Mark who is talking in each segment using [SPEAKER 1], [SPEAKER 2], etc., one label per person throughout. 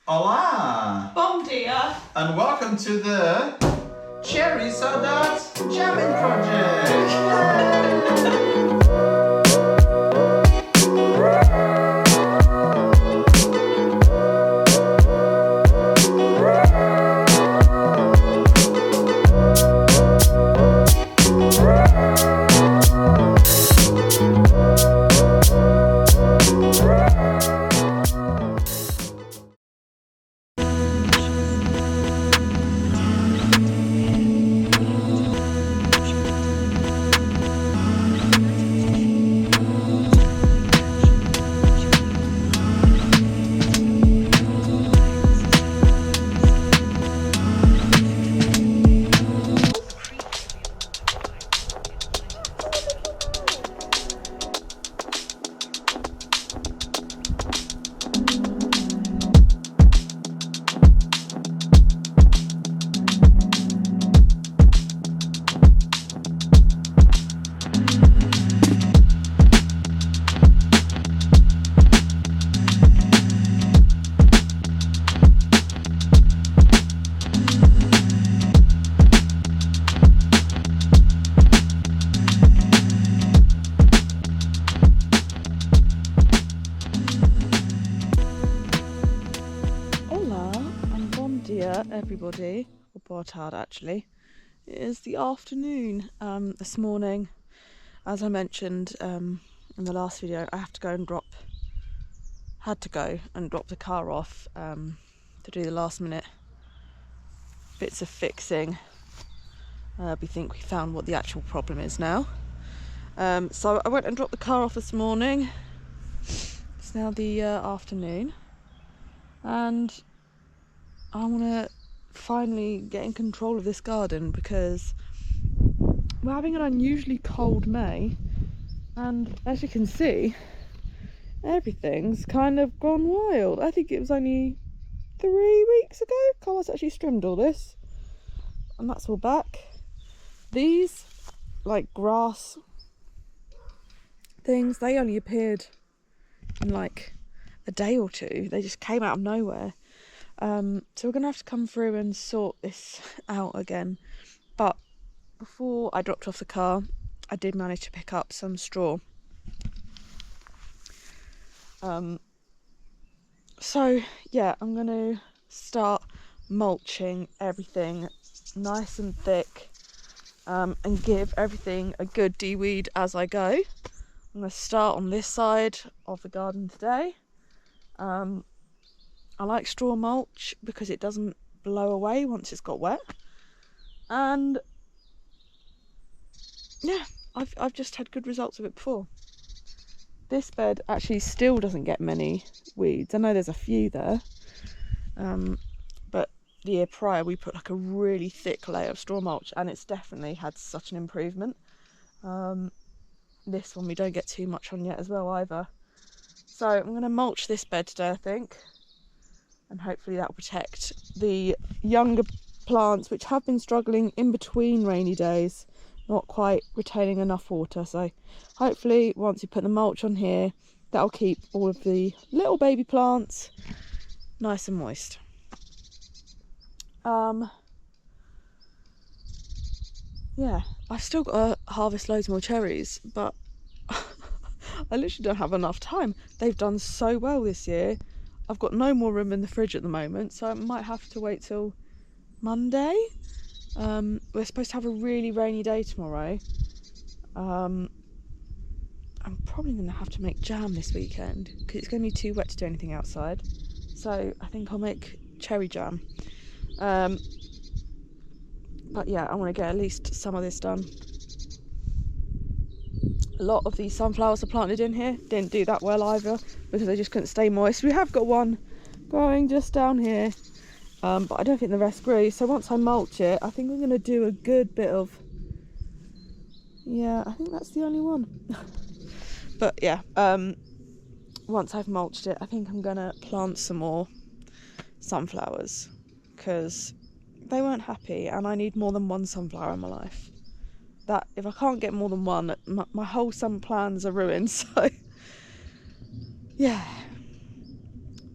[SPEAKER 1] Olá!
[SPEAKER 2] Bom dia!
[SPEAKER 1] And welcome to the Cherry Saudades Jamming Project!
[SPEAKER 2] Everybody, or boa tarde actually. It is the afternoon. This morning, as I mentioned in the last video, I had to go and drop the car off to do the last minute bits of fixing. We think we found what the actual problem is now. So I went and dropped the car off this morning. It's now the afternoon, and I want to finally get in control of this garden because we're having an unusually cold May, and as you can see, everything's kind of gone wild. I think it was only 3 weeks ago Carlos actually trimmed all this, and that's all back. These like grass things, they only appeared in like a day or two. They just came out of nowhere. So we're gonna have to come through and sort this out again. But before I dropped off the car, I did manage to pick up some straw. So yeah, I'm gonna start mulching everything nice and thick, and give everything a good de-weed as I go. I'm gonna start on this side of the garden today. I like straw mulch because it doesn't blow away once it's got wet, and yeah, I've just had good results of it before. This bed actually still doesn't get many weeds. I know there's a few there, but the year prior we put like a really thick layer of straw mulch, and it's definitely had such an improvement. This one we don't get too much on yet as well either. So I'm going to mulch this bed today, I think. And hopefully that will protect the younger plants which have been struggling in between rainy days, not quite retaining enough water. So hopefully once you put the mulch on here, that'll keep all of the little baby plants nice and moist. Yeah, I've still got to harvest loads more cherries, but I literally don't have enough time. They've done so well this year. I've got no more room in the fridge at the moment, so I might have to wait till Monday. We're supposed to have a really rainy day tomorrow. I'm probably going to have to make jam this weekend because it's going to be too wet to do anything outside. So I think I'll make cherry jam. But yeah, I want to get at least some of this done. A lot of these sunflowers are planted in here. Didn't do that well either because they just couldn't stay moist. We have got one growing just down here, but I don't think the rest grew. So once I mulch it, I think I'm going to do a good bit of... Yeah, I think that's the only one. But yeah, once I've mulched it, I think I'm going to plant some more sunflowers because they weren't happy and I need more than one sunflower in my life. That if I can't get more than one, my whole summer plans are ruined. So yeah,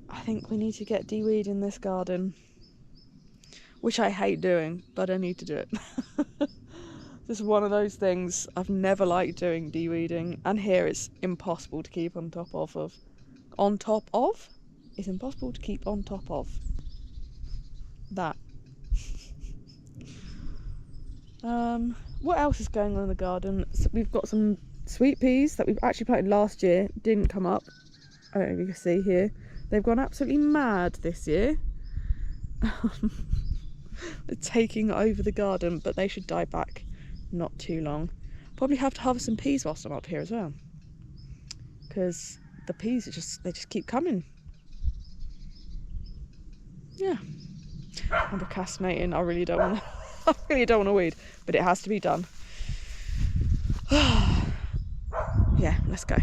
[SPEAKER 2] I think we need to get de-weeding this garden, which I hate doing, but I need to do it. This is one of those things I've never liked doing, de-weeding, and here it's impossible to keep on top of. On top of? It's impossible to keep on top of that. What else is going on in the garden? So we've got some sweet peas that we've actually planted last year, didn't come up. I don't know if you can see here. They've gone absolutely mad this year. They're taking over the garden, but they should die back not too long. Probably have to harvest some peas whilst I'm up here as well, because the peas they just keep coming. Yeah, I'm procrastinating. I really don't want to. I really don't want to weed, but it has to be done. Yeah, let's go.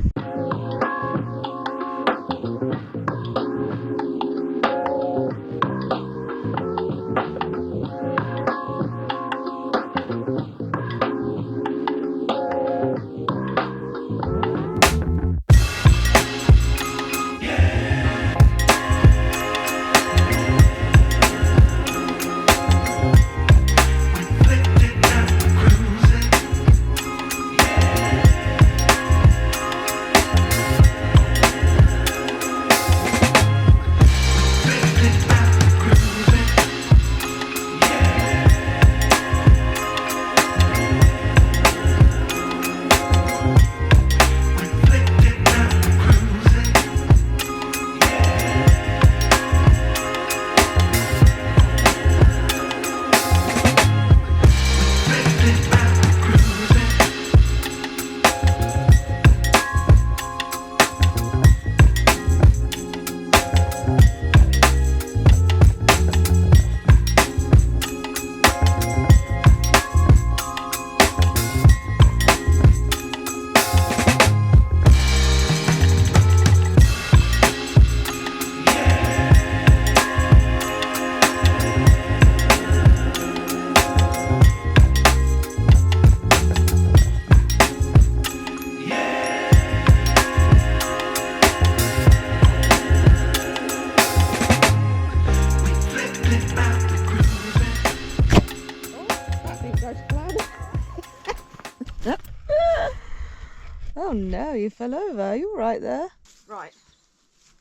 [SPEAKER 2] Oh no, you fell over. You're right there. Right.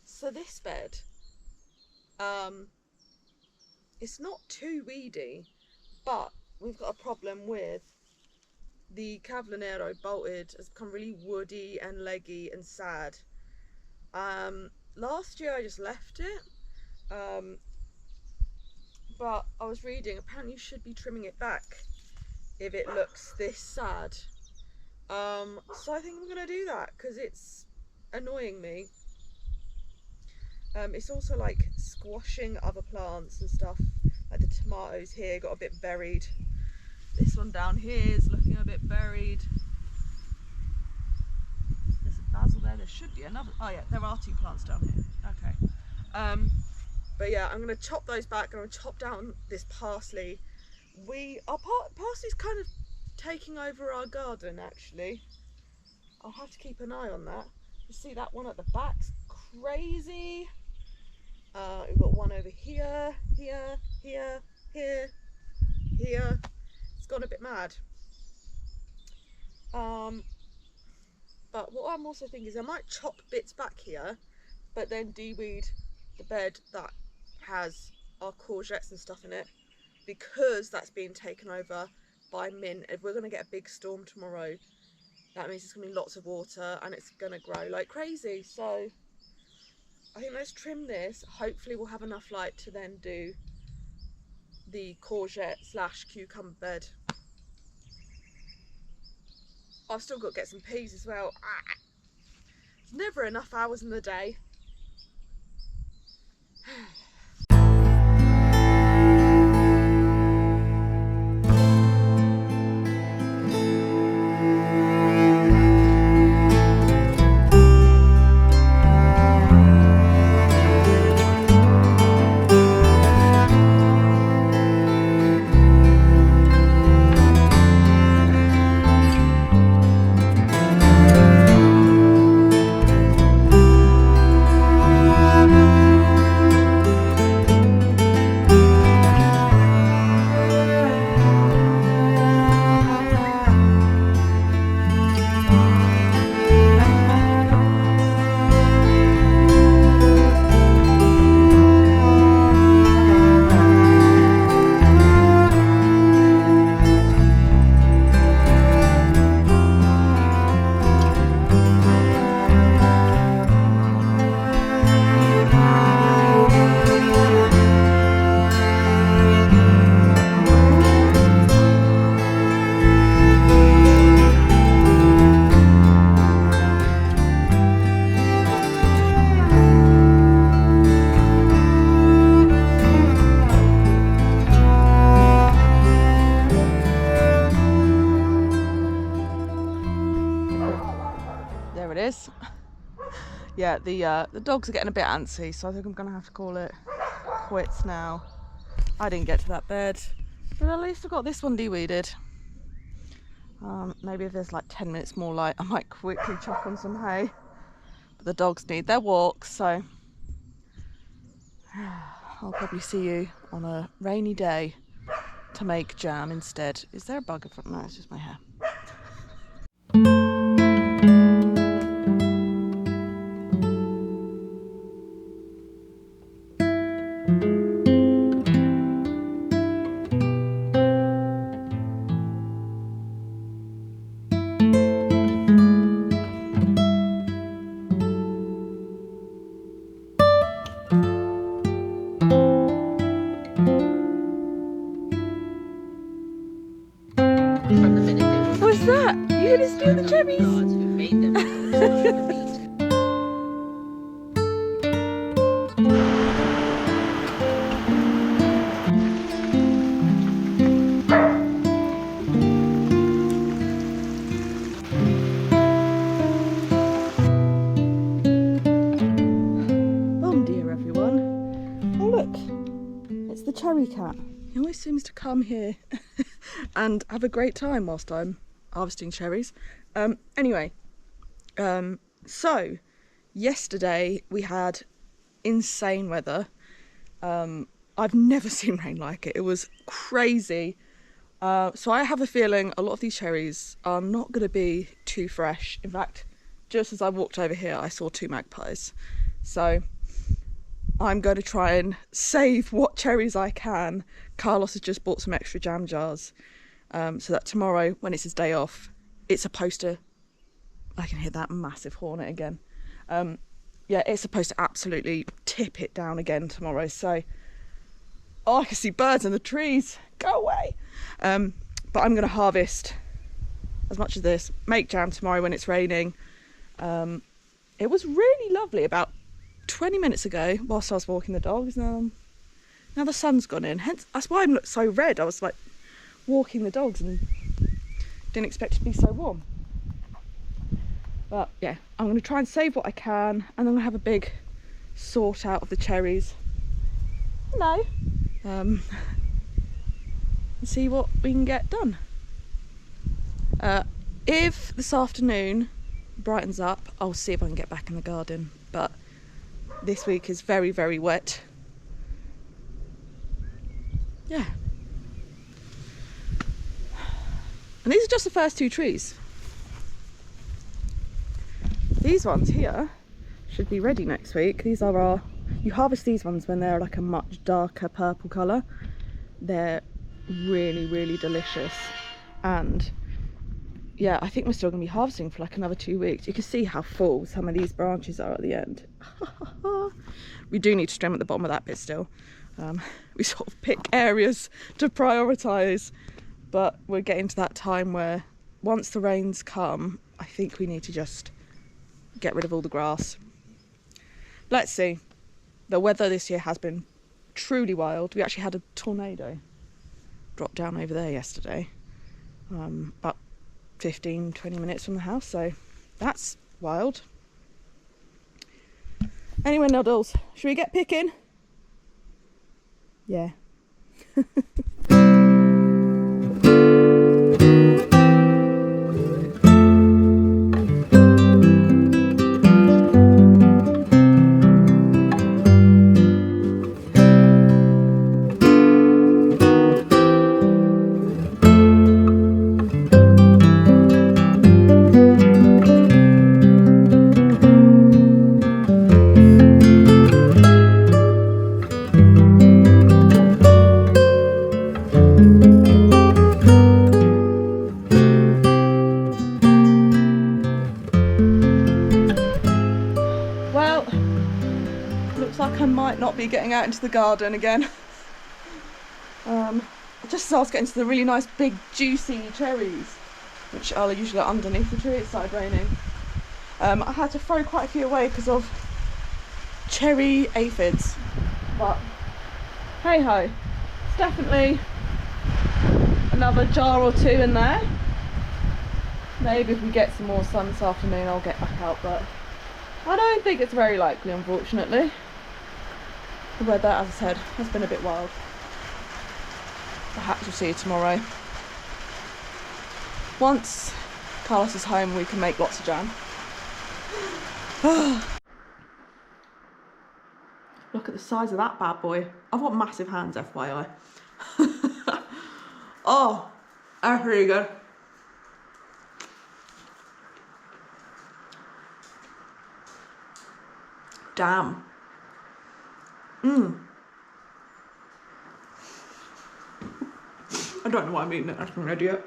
[SPEAKER 2] So this bed, it's not too weedy, but we've got a problem with the Cavallonero bolted. Has become really woody and leggy and sad. Last year I just left it, but I was reading, apparently you should be trimming it back if it looks this sad. So I think I'm going to do that because it's annoying me. It's also like squashing other plants and stuff, like the tomatoes here got a bit buried. This one down here is looking a bit buried. There's a basil there, there should be another, oh yeah, there are two plants down here, okay. But yeah, I'm going to chop those back, and I'm going to chop down this parsley. Our parsley's kind of taking over our garden actually. I'll have to keep an eye on that. You see that one at the back's crazy. We've got one over here, here, here, here, here. It's gone a bit mad. But what I'm also thinking is I might chop bits back here, but then de-weed the bed that has our courgettes and stuff in it, because that's being taken over by mint. If we're going to get a big storm tomorrow, that means there's going to be lots of water and it's going to grow like crazy. So I think let's trim this. Hopefully we'll have enough light to then do the courgette / cucumber bed. I've still got to get some peas as well. There's never enough hours in the day. yeah, the dogs are getting a bit antsy, so I think I'm gonna have to call it quits now. I didn't get to that bed, but at least I got this one de-weeded. Maybe if there's like 10 minutes more light, I might quickly chuck on some hay. But the dogs need their walks, so I'll probably see you on a rainy day to make jam instead. Is there a bug in front? No, it's just my hair. What's that? You gonna steal the cherries? Oh dear, everyone. Oh look, it's the cherry cat. He always seems to come here and have a great time whilst I'm harvesting cherries. Anyway, so yesterday we had insane weather. I've never seen rain like it. It was crazy. So I have a feeling a lot of these cherries are not going to be too fresh. In fact, just as I walked over here, I saw 2 magpies. So I'm going to try and save what cherries I can. Carlos has just bought some extra jam jars, so that tomorrow, when it's his day off, it's supposed to... I can hear that massive hornet again. Yeah, it's supposed to absolutely tip it down again tomorrow. So, oh, I can see birds in the trees. Go away. But I'm going to harvest as much of this, make jam tomorrow when it's raining. It was really lovely about 20 minutes ago whilst I was walking the dogs. Now the sun's gone in, hence that's why I'm so red. I was like walking the dogs and didn't expect it to be so warm. But yeah, I'm going to try and save what I can, and I'm going to have a big sort out of the cherries. Hello. And see what we can get done. If this afternoon brightens up, I'll see if I can get back in the garden, but this week is very, very wet. Yeah. And these are just the first 2 trees. These ones here should be ready next week. These are our... You harvest these ones when they're like a much darker purple colour. They're really, really delicious. And yeah, I think we're still going to be harvesting for like another 2 weeks. You can see how full some of these branches are at the end. We do need to trim at the bottom of that bit still. We sort of pick areas to prioritise, but we're getting to that time where once the rains come, I think we need to just get rid of all the grass. Let's see. The weather this year has been truly wild. We actually had a tornado drop down over there yesterday, about 15-20 minutes from the house, so that's wild. Anyway, Noodles, should we get picking? Yeah. Like I might not be getting out into the garden again. Just as I was getting to the really nice big juicy cherries, which are usually underneath the tree, it started raining. I had to throw quite a few away because of cherry aphids, but hey ho, it's definitely another jar or 2 in there. Maybe if we get some more sun this afternoon I'll get back out, but I don't think it's very likely, unfortunately. The weather, as I said, has been a bit wild. Perhaps we'll see you tomorrow. Once Carlos is home, we can make lots of jam. Look at the size of that bad boy. I've got massive hands, FYI. Oh, that's really good. Damn. I don't know why I'm eating it, that's an idiot.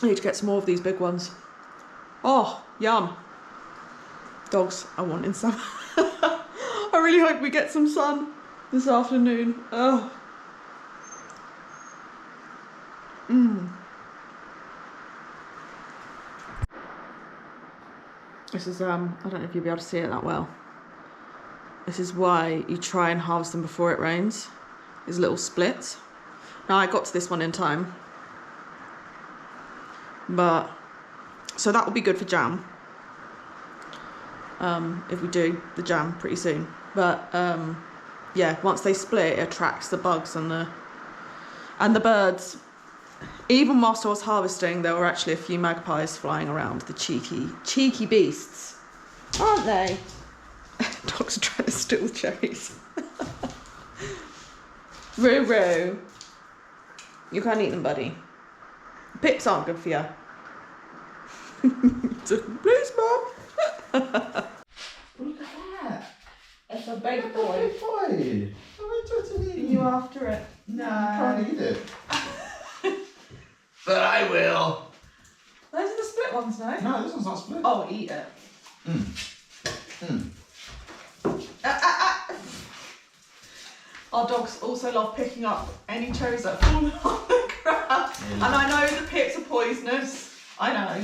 [SPEAKER 2] I need to get some more of these big ones. Oh, yum. Dogs are wanting some. I really hope we get some sun this afternoon. Oh. This is, I don't know if you'll be able to see it that well. This is why you try and harvest them before it rains. These little splits. Now I got to this one in time. But, so that will be good for jam. If we do the jam pretty soon. But, yeah, once they split, it attracts the bugs and the birds. Even whilst I was harvesting, there were actually a few magpies flying around, the cheeky beasts. Aren't they? Dogs are trying to steal the cherries. Roo. You can't eat them, buddy. Pips aren't good for you. Please, Mum.
[SPEAKER 1] Look at that.
[SPEAKER 2] It's a big boy.
[SPEAKER 1] Big boy.
[SPEAKER 2] Are you after it? No.
[SPEAKER 1] I can't eat it. But I will.
[SPEAKER 2] Those are the split ones, no?
[SPEAKER 1] No, this one's not split.
[SPEAKER 2] Oh, eat it. Our dogs also love picking up any cherries that fall on the ground. And I know the pips are poisonous. I know.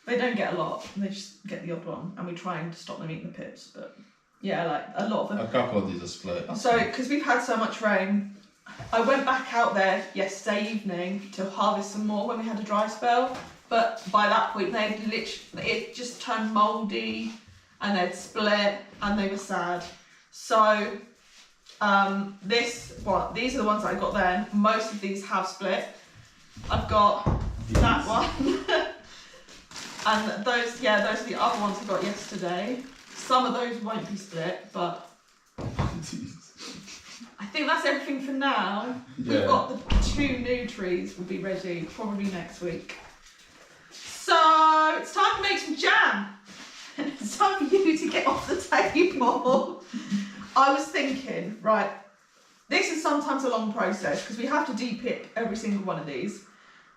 [SPEAKER 2] They don't get a lot. They just get the odd one. And we try and stop them eating the pips. But yeah, like a lot of them.
[SPEAKER 1] A couple of these are split.
[SPEAKER 2] So, because we've had so much rain, I went back out there yesterday evening to harvest some more when we had a dry spell. But by that point, it just turned mouldy and they'd split and they were sad. So, these are the ones that I got then. Most of these have split. I've got that one. And those are the other ones I got yesterday. Some of those won't be split, but I think that's everything for now. Yeah. We've got the 2 new trees will be ready probably next week. So it's time to make some jam. And it's time for you to get off the table. I was thinking, right, this is sometimes a long process because we have to de-pip every single one of these.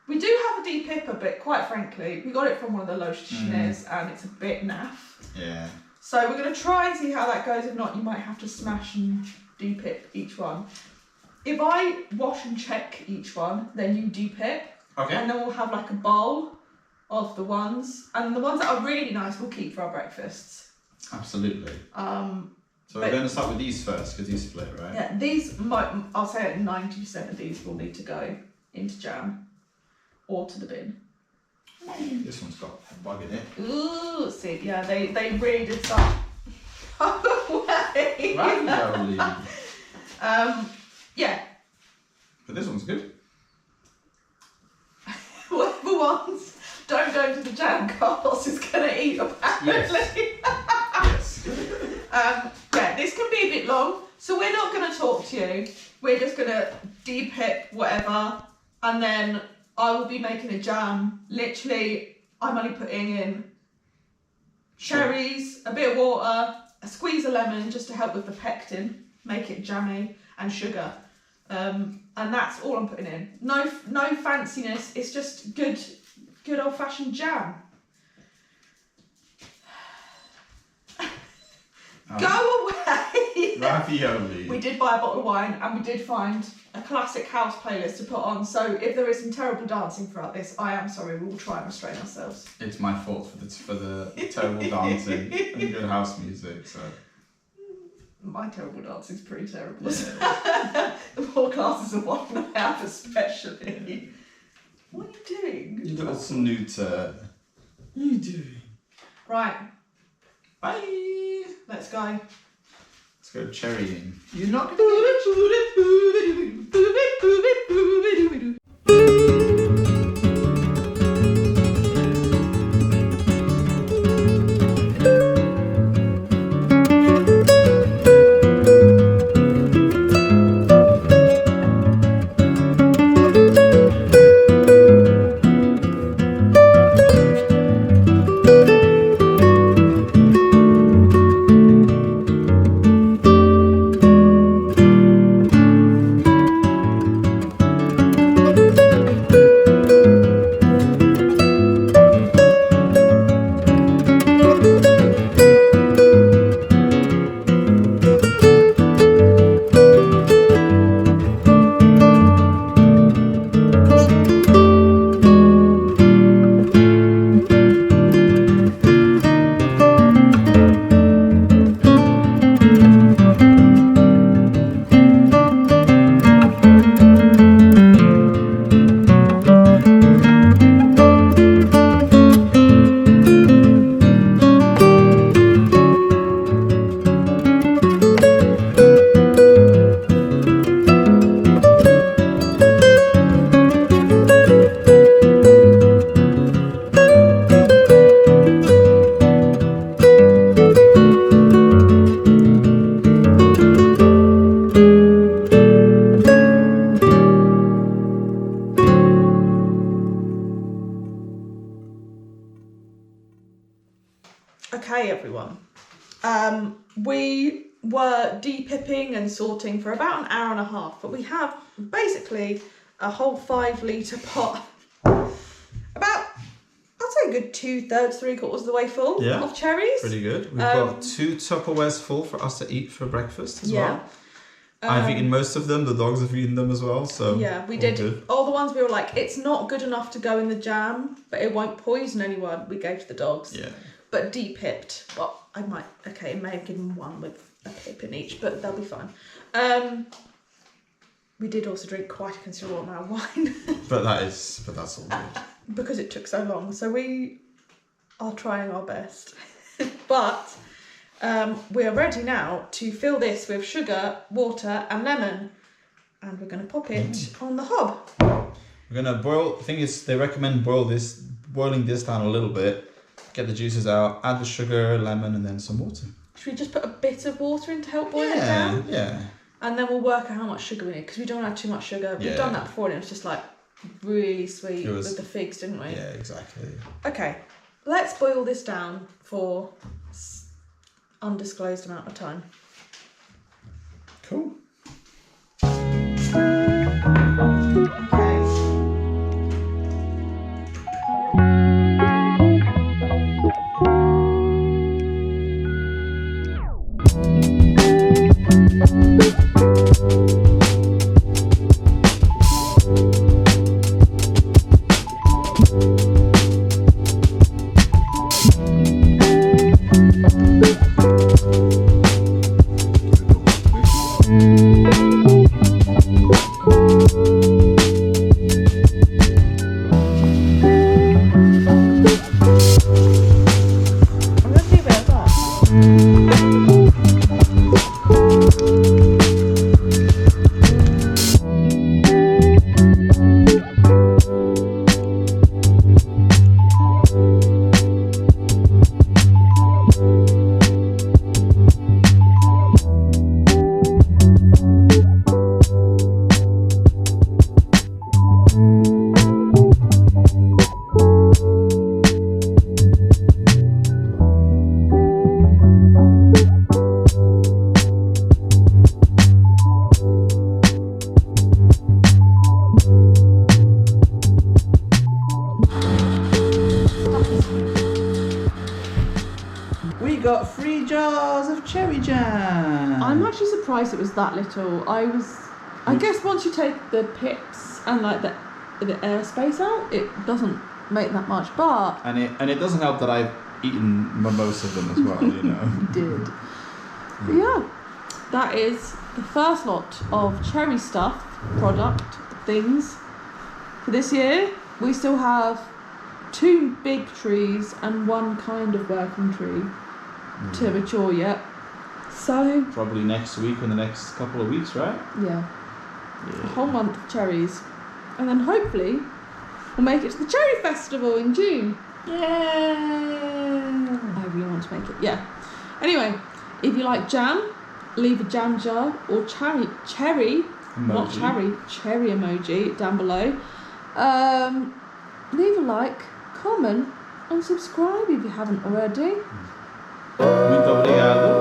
[SPEAKER 2] We do have a de-pipper, but quite frankly, we got it from one of the Lochishinaires and it's a bit naff.
[SPEAKER 1] Yeah.
[SPEAKER 2] So we're going to try and see how that goes. If not, you might have to smash and de-pip each one. If I wash and check each one, then you de-pip.
[SPEAKER 1] Okay.
[SPEAKER 2] And then we'll have like a bowl of the ones. And the ones that are really nice we'll keep for our breakfasts.
[SPEAKER 1] Absolutely. So we're going to start with these first because these split, right?
[SPEAKER 2] Yeah, these I'll say 90% of these will need to go into jam or to the bin.
[SPEAKER 1] This one's got a bug in it.
[SPEAKER 2] Ooh, see, yeah, they really did start away.
[SPEAKER 1] Ravioli.
[SPEAKER 2] Yeah.
[SPEAKER 1] But this one's good.
[SPEAKER 2] Whatever ones don't go into the jam, Carlos is going to eat apparently.
[SPEAKER 1] Yes.
[SPEAKER 2] Yeah, this can be a bit long, so we're not going to talk to you. We're just going to de-pip whatever, and then I will be making a jam. Literally, I'm only putting in cherries, a bit of water, a squeeze of lemon just to help with the pectin, make it jammy, and sugar. And that's all I'm putting in. No fanciness. It's just good old-fashioned jam. Go away!
[SPEAKER 1] Ravioli.
[SPEAKER 2] We did buy a bottle of wine and we did find a classic house playlist to put on. So if there is some terrible dancing throughout this, I am sorry. We will try and restrain ourselves.
[SPEAKER 1] It's my fault for the terrible dancing and good house music. So
[SPEAKER 2] my terrible dancing is pretty terrible.
[SPEAKER 1] Yeah.
[SPEAKER 2] The poor classes of one I have especially. What are you doing?
[SPEAKER 1] You little snooter.
[SPEAKER 2] What are you doing? Right.
[SPEAKER 1] Bye.
[SPEAKER 2] Let's go.
[SPEAKER 1] Let's go cherrying. You're not gonna get
[SPEAKER 2] Okay, everyone. We were de-pipping and sorting for about an hour and a half, but we have basically a whole 5 litre pot, about, I'd say a good 2/3, 3/4 of the way full of cherries.
[SPEAKER 1] pretty good. We've got 2 Tupperwares full for us to eat for breakfast as well. I've eaten most of them. The dogs have eaten them as well. So
[SPEAKER 2] yeah, we did. Good. All the ones we were like, it's not good enough to go in the jam, but it won't poison anyone. We gave to the dogs.
[SPEAKER 1] Yeah.
[SPEAKER 2] But de-pipped. Well, I may have given one with a pip in each, but they'll be fine. We did also drink quite a considerable amount of wine. but that's all good. Because it took so long. So we are trying our best. But we are ready now to fill this with sugar, water and lemon. And we're going to pop it on the hob.
[SPEAKER 1] We're going to boil, the thing is, they recommend boiling this down a little bit. Get the juices out, add the sugar, lemon, and then some water.
[SPEAKER 2] Should we just put a bit of water in to help boil it down?
[SPEAKER 1] Yeah.
[SPEAKER 2] And then we'll work out how much sugar we need, because we don't add too much sugar. We've done that before and it was just like really sweet with the figs, didn't we?
[SPEAKER 1] Yeah, exactly.
[SPEAKER 2] Okay, let's boil this down for undisclosed amount of time.
[SPEAKER 1] Cool. got 3 jars of cherry jam.
[SPEAKER 2] I'm actually surprised it was that little. I guess once you take the pips and like the airspace out, it doesn't make that much. But
[SPEAKER 1] and it doesn't help that I've eaten most of them as well, you know.
[SPEAKER 2] You did. But yeah, that is the first lot of cherry stuff product things for this year. we still have 2 big trees and 1 kind of working tree to mature yet. So
[SPEAKER 1] probably next week or the next couple of weeks, right?
[SPEAKER 2] yeah, a whole month of cherries, and then hopefully we'll make it to the cherry festival in June.
[SPEAKER 1] Yeah.
[SPEAKER 2] I really want to make it. Yeah. Anyway, if you like jam, leave a jam jar or cherry emoji down below. Leave a like, comment, and subscribe if you haven't already.
[SPEAKER 1] Muito obrigado.